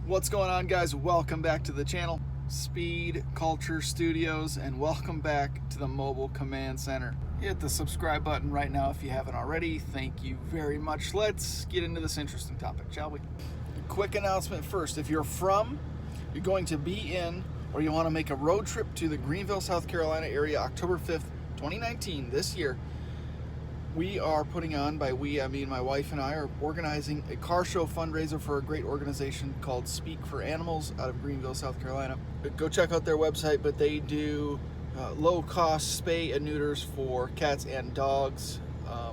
What's going on, guys? Welcome back to the channel, Speed Culture Studios, and welcome back to the Mobile Command Center. Hit the subscribe button right now if you haven't already. Thank you very much. Let's get into this interesting topic, shall we? Quick announcement first. If you're going to be in, or you want to make a road trip to the Greenville, South Carolina area, October 5th, 2019, this year, we are putting on, by we, I mean my wife and I, are organizing a car show fundraiser for a great organization called Speak for Animals out of Greenville, South Carolina. Go check out their website, but they do low-cost spay and neuters for cats and dogs.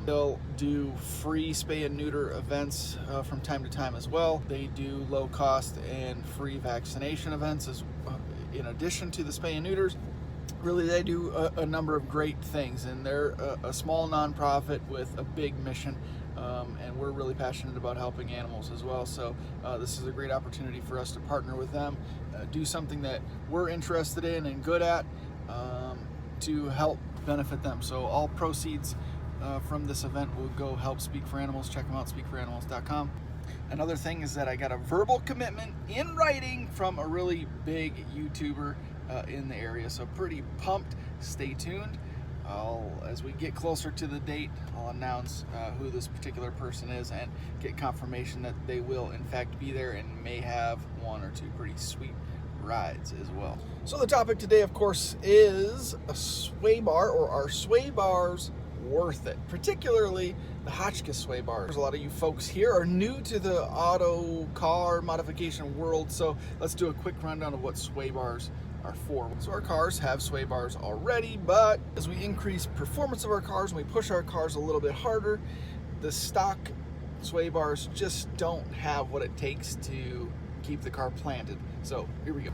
They'll do free spay and neuter events from time to time as well. They do low-cost and free vaccination events in addition to the spay and neuters. Really, they do a number of great things, and they're a small nonprofit with a big mission, and we're really passionate about helping animals as well. So this is a great opportunity for us to partner with them, do something that we're interested in and good at, to help benefit them. So all proceeds from this event will go help Speak for Animals. Check them out, speakforanimals.com. Another thing is that I got a verbal commitment in writing from a really big YouTuber in the area, so pretty pumped. Stay tuned. As we get closer to the date, I'll announce who this particular person is and get confirmation that they will in fact be there and may have one or two pretty sweet rides as well. So the topic today, of course, is a sway bar, or are sway bars worth it? Particularly the Hotchkis sway bars. A lot of you folks here are new to the auto car modification world, so let's do a quick rundown of what sway bars are for. So our cars have sway bars already, but as we increase performance of our cars and we push our cars a little bit harder, the stock sway bars just don't have what it takes to keep the car planted. So here we go.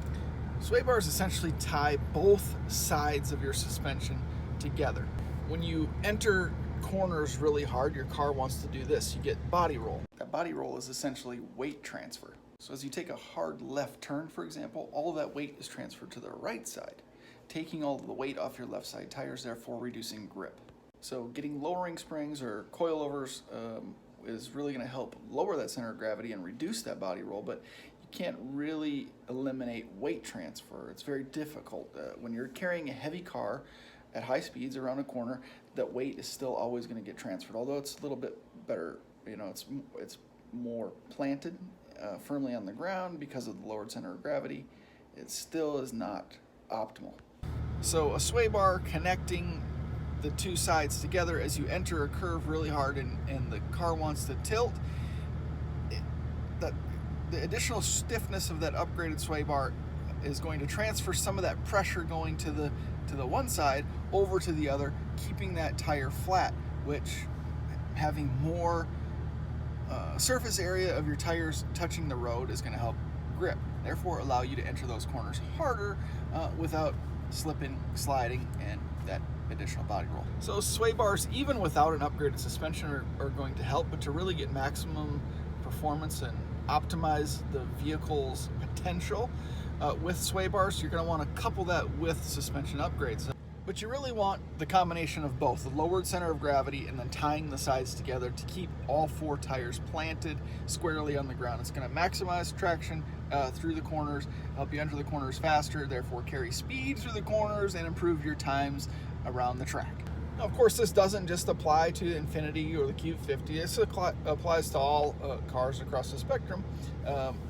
Sway bars essentially tie both sides of your suspension together. When you enter corners really hard, your car wants to do this. You get body roll. That body roll is essentially weight transfer. So as you take a hard left turn, for example, all of that weight is transferred to the right side, taking all of the weight off your left side tires, therefore reducing grip. So getting lowering springs or coilovers is really going to help lower that center of gravity and reduce that body roll, but you can't really eliminate weight transfer. It's very difficult. When you're carrying a heavy car at high speeds around a corner, that weight is still always going to get transferred, although it's a little bit better, it's more planted firmly on the ground because of the lowered center of gravity. It still is not optimal. So a sway bar connecting the two sides together as you enter a curve really hard and the car wants to tilt, the additional stiffness of that upgraded sway bar is going to transfer some of that pressure going to the one side over to the other, keeping that tire flat, which having more surface area of your tires touching the road is going to help grip, therefore allow you to enter those corners harder without slipping, sliding, and that additional body roll. So sway bars, even without an upgraded suspension, are going to help, but to really get maximum performance and optimize the vehicle's potential with sway bars, you're going to want to couple that with suspension upgrades. But you really want the combination of both, the lowered center of gravity and then tying the sides together to keep all four tires planted squarely on the ground. It's going to maximize traction through the corners, help you enter the corners faster, therefore carry speed through the corners and improve your times around the track. Now, of course, this doesn't just apply to the Infiniti or the Q50. This applies to all cars across the spectrum.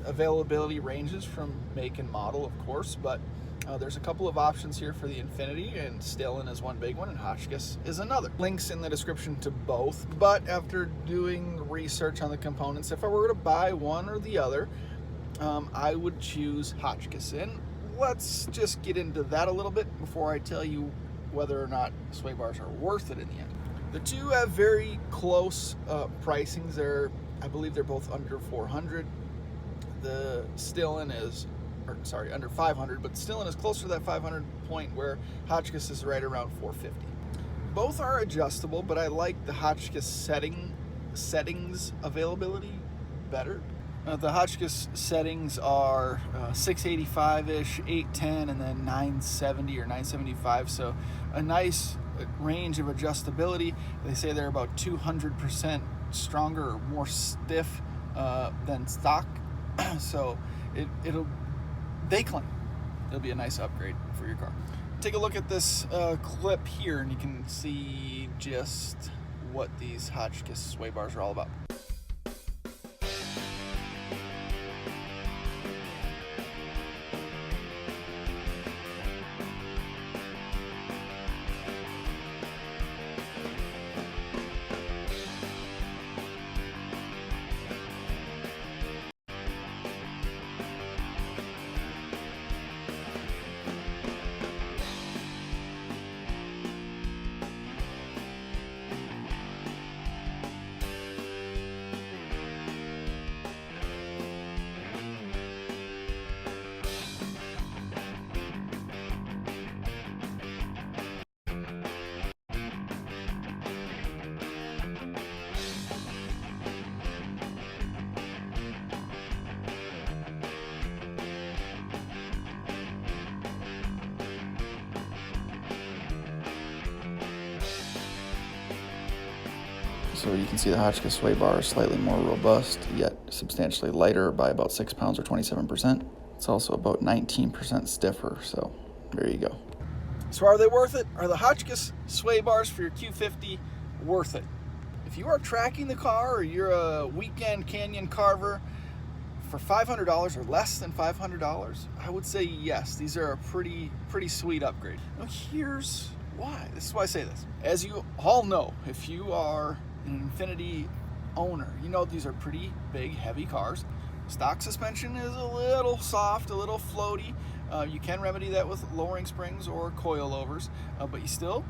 Availability ranges from make and model, of course, but there's a couple of options here for the Infiniti, and Stillin is one big one, and Hotchkis is another. Links in the description to both, but after doing research on the components, if I were to buy one or the other, I would choose Hotchkis. And let's just get into that a little bit before I tell you whether or not sway bars are worth it in the end. The two have very close pricings. I believe they're both under $400. The Stillin is under 500, but Stillin is closer to that 500 point, where Hotchkis is right around 450. Both are adjustable, but I like the Hotchkis settings availability better. The Hotchkis settings are 685-ish, 810, and then 970 or 975, so a nice range of adjustability. They say they're about 200% stronger or more stiff than stock. So they claim it'll be a nice upgrade for your car. Take a look at this clip here, and you can see just what these Hotchkis sway bars are all about. So you can see the Hotchkis sway bar is slightly more robust, yet substantially lighter by about 6 pounds or 27%. It's also about 19% stiffer, so there you go. So are they worth it? Are the Hotchkis sway bars for your Q50 worth it? If you are tracking the car or you're a weekend canyon carver for $500 or less than $500, I would say yes, these are a pretty sweet upgrade. Now here's why. This is why I say this. As you all know, if you are an Infiniti owner, you know these are pretty big, heavy cars. Stock suspension is a little soft, a little floaty. You can remedy that with lowering springs or coilovers, but you still,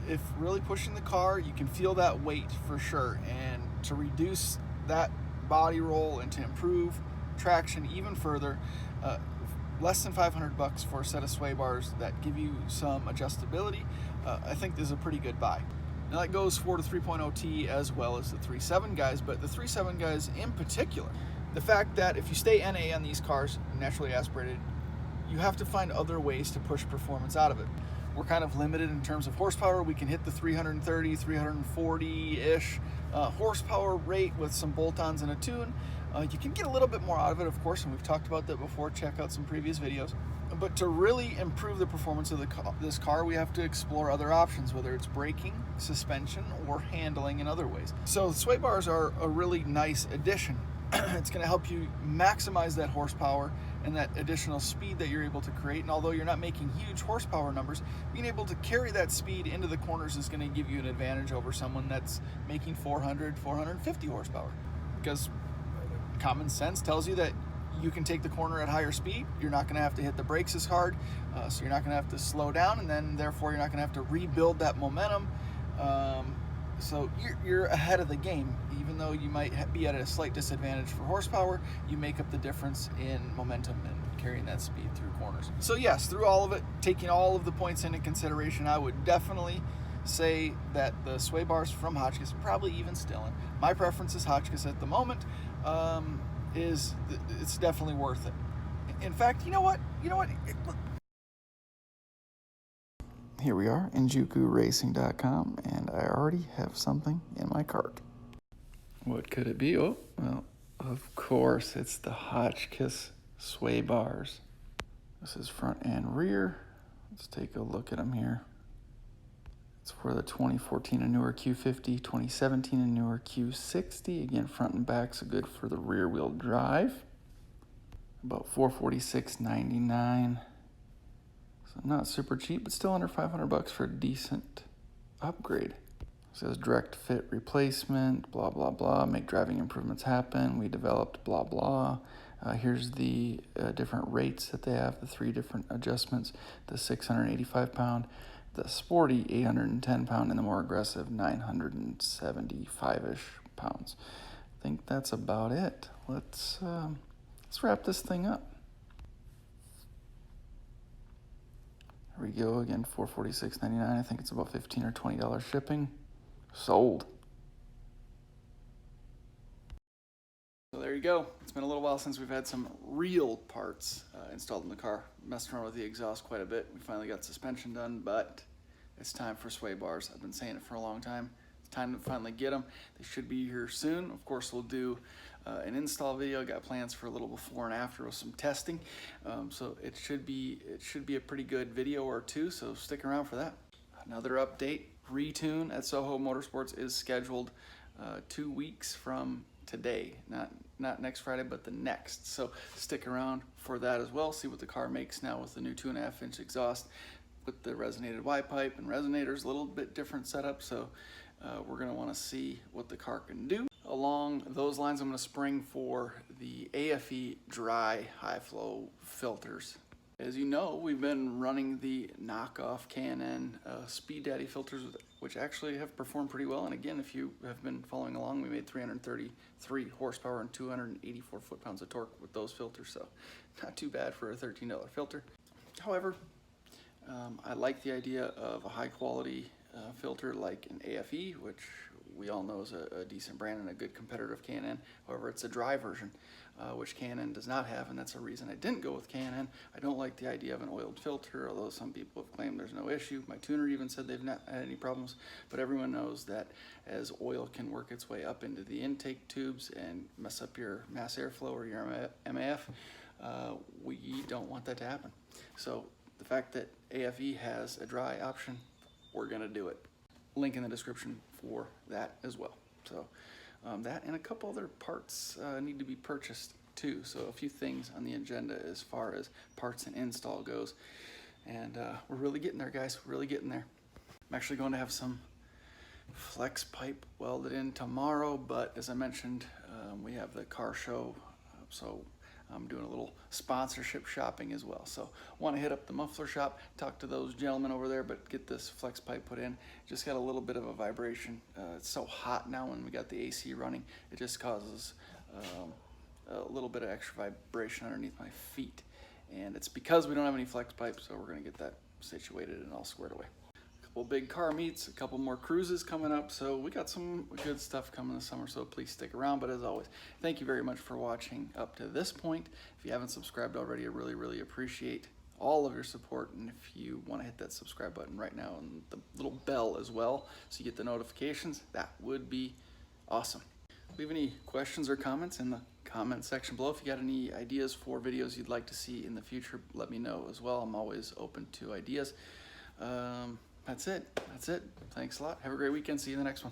if really pushing the car, you can feel that weight for sure. And to reduce that body roll and to improve traction even further, less than $500 for a set of sway bars that give you some adjustability, I think this is a pretty good buy. Now that goes for the 3.0T as well as the 3.7 guys, but the 3.7 guys in particular, the fact that if you stay NA on these cars, naturally aspirated, you have to find other ways to push performance out of it. We're kind of limited in terms of horsepower. We can hit the 330, 340-ish horsepower rate with some bolt-ons and a tune. You can get a little bit more out of it, of course, and we've talked about that before. Check out some previous videos. But to really improve the performance of this car, we have to explore other options, whether it's braking, suspension, or handling in other ways. So the sway bars are a really nice addition. It's going to help you maximize that horsepower and that additional speed that you're able to create. And although you're not making huge horsepower numbers, being able to carry that speed into the corners is going to give you an advantage over someone that's making 400, 450 horsepower. Because common sense tells you that you can take the corner at higher speed. You're not going to have to hit the brakes as hard, so you're not going to have to slow down, and then therefore you're not going to have to rebuild that momentum. So you're ahead of the game. Even though you might be at a slight disadvantage for horsepower, you make up the difference in momentum and carrying that speed through corners. So yes, through all of it, taking all of the points into consideration, I would definitely say that the sway bars from Hotchkis, probably even Stillen, my preference is Hotchkis at the moment, it's definitely worth it. In fact, you know what? Here we are in JukuRacing.com, and I already have something in my cart. What could it be? Oh, well, of course, it's the Hotchkis sway bars. This is front and rear. Let's take a look at them here. It's for the 2014 and newer Q50, 2017 and newer Q60. Again, front and back's good for the rear wheel drive. About $446.99. So not super cheap, but still under $500 for a decent upgrade. It says direct fit replacement, blah, blah, blah, make driving improvements happen. We developed blah, blah. Here's the different rates that they have, the 3 different adjustments, the 685 pound, the sporty 810 pound, and the more aggressive 975-ish pounds. I think that's about it. Let's wrap this thing up. Here we go again, $446.99. I think it's about $15 or $20 shipping. Sold. So there you go. It's been a little while since we've had some real parts installed in the car. Messed around with the exhaust quite a bit. We finally got suspension done, but it's time for sway bars. I've been saying it for a long time. It's time to finally get them. They should be here soon. Of course, we'll do an install video. Got plans for a little before and after with some testing. So it should be a pretty good video or two, so stick around for that. Another update, retune at Soho Motorsports is scheduled 2 weeks from today, not next Friday, but the next. So stick around for that as well. See what the car makes now with the new 2.5-inch exhaust with the resonated Y-pipe and resonators, a little bit different setup. So we're gonna wanna see what the car can do. Along those lines, I'm gonna spring for the Afe dry high flow filters. As you know, we've been running the knockoff K&N Speed Daddy filters, which actually have performed pretty well. And again, if you have been following along, we made 333 horsepower and 284 foot-pounds of torque with those filters, so not too bad for a $13 filter. However, I like the idea of a high-quality filter like an Afe, which we all know is a decent brand and a good competitor of K&N. However, it's a dry version, which K&N does not have, and that's a reason I didn't go with K&N. I don't like the idea of an oiled filter, although some people have claimed there's no issue. My tuner even said they've not had any problems, but everyone knows that as oil can work its way up into the intake tubes and mess up your mass airflow or your MAF, we don't want that to happen. So the fact that Afe has a dry option, we're gonna do it. Link in the description for that as well. So that and a couple other parts need to be purchased too. So a few things on the agenda as far as parts and install goes. And we're really getting there, guys, really getting there. I'm actually going to have some flex pipe welded in tomorrow, but as I mentioned, we have the car show, so I'm doing a little sponsorship shopping as well. So want to hit up the muffler shop, talk to those gentlemen over there, but get this flex pipe put in. Just got a little bit of a vibration. It's so hot now when we got the AC running, it just causes a little bit of extra vibration underneath my feet. And it's because we don't have any flex pipes, so we're gonna get that situated and all squared away. Couple big car meets, a couple more cruises coming up, so we got some good stuff coming this summer, so please stick around. But as always, thank you very much for watching up to this point. If you haven't subscribed already, I really appreciate all of your support, and if you want to hit that subscribe button right now and the little bell as well so you get the notifications, that would be awesome. Leave any questions or comments in the comment section below. If you got any ideas for videos you'd like to see in the future, let me know as well. I'm always open to ideas. That's it. Thanks a lot. Have a great weekend. See you in the next one.